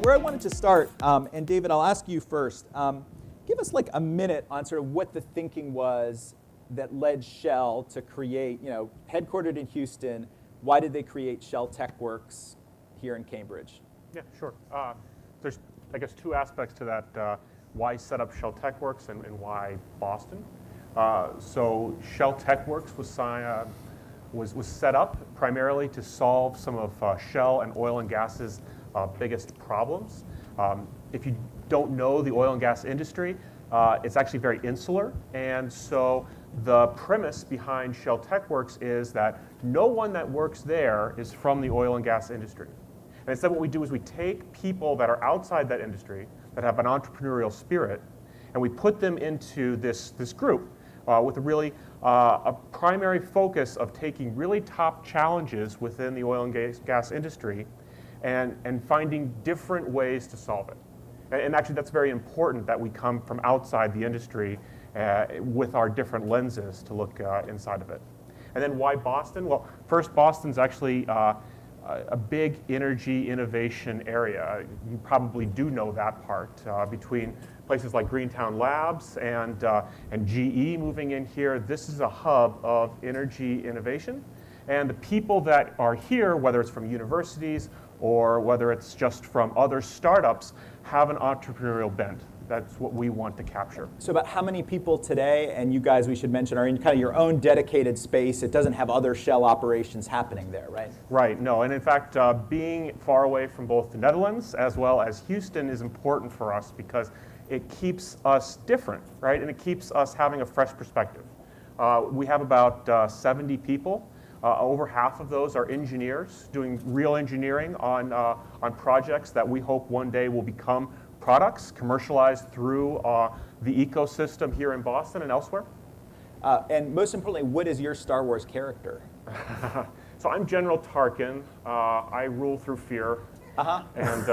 where I wanted to start, and David, I'll ask you first. Give us like a minute on sort of what the thinking was that led Shell to create, headquartered in Houston. Why did they create Shell TechWorks here in Cambridge? Yeah, sure. There's, I guess, two aspects to that. Why set up Shell TechWorks and why Boston? So Shell TechWorks was set up primarily to solve some of Shell and oil and gas's biggest problems. If you don't know the oil and gas industry, it's actually very insular, and so the premise behind Shell TechWorks is that no one that works there is from the oil and gas industry. And instead what we do is we take people that are outside that industry, that have an entrepreneurial spirit, and we put them into this group with a primary focus of taking really top challenges within the oil and gas industry and finding different ways to solve it. And actually that's very important that we come from outside the industry with our different lenses to look inside of it. And then why Boston? Well, first, Boston's actually a big energy innovation area. You probably do know that part between places like Greentown Labs and GE moving in here. This is a hub of energy innovation. And the people that are here, whether it's from universities or whether it's just from other startups, have an entrepreneurial bent. That's what we want to capture. So about how many people today, and you guys we should mention, are in kind of your own dedicated space? It doesn't have other Shell operations happening there, right? Right, no, and in fact, being far away from both the Netherlands as well as Houston is important for us because it keeps us different, right? And it keeps us having a fresh perspective. We have about 70 people. Over half of those are engineers doing real engineering on projects that we hope one day will become products commercialized through the ecosystem here in Boston and elsewhere. And most importantly, what is your Star Wars character? So I'm General Tarkin. I rule through fear. And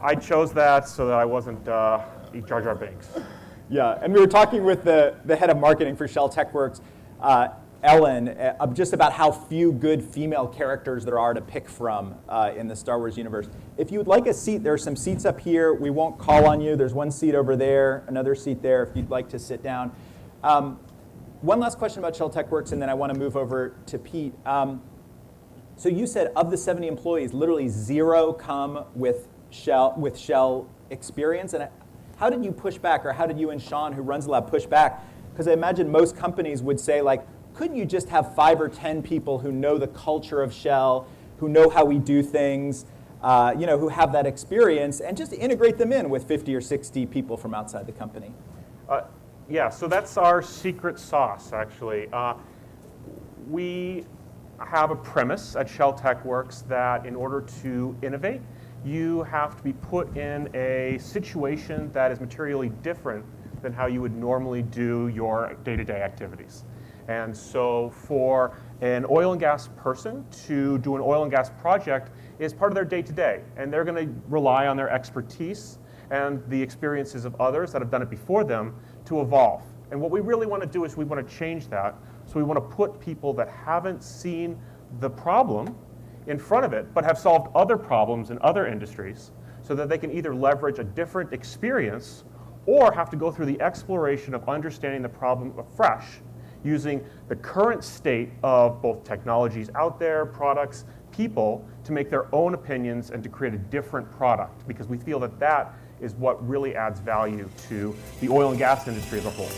I chose that so that I wasn't Jar Jar Binks. Yeah, and we were talking with the head of marketing for Shell TechWorks, Ellen, just about how few good female characters there are to pick from in the Star Wars universe. If you would like a seat, there are some seats up here. We won't call on you. There's one seat over there, another seat there if you'd like to sit down. One last question about Shell TechWorks, and then I want to move over to Pete. So you said of the 70 employees, literally 0 come with Shell experience. And how did you push back, or how did you and Sean, who runs the lab, push back? Because I imagine most companies would say, like, couldn't you just have 5 or 10 people who know the culture of Shell, who know how we do things, who have that experience, and just integrate them in with 50 or 60 people from outside the company? Yeah, so that's our secret sauce, actually. We have a premise at Shell TechWorks that in order to innovate, you have to be put in a situation that is materially different than how you would normally do your day-to-day activities. And so for an oil and gas person to do an oil and gas project is part of their day-to-day. And they're going to rely on their expertise and the experiences of others that have done it before them to evolve. And what we really want to do is we want to change that. So we want to put people that haven't seen the problem in front of it, but have solved other problems in other industries so that they can either leverage a different experience or have to go through the exploration of understanding the problem afresh, using the current state of both technologies out there, products, people, to make their own opinions and to create a different product, because we feel that that is what really adds value to the oil and gas industry as a whole.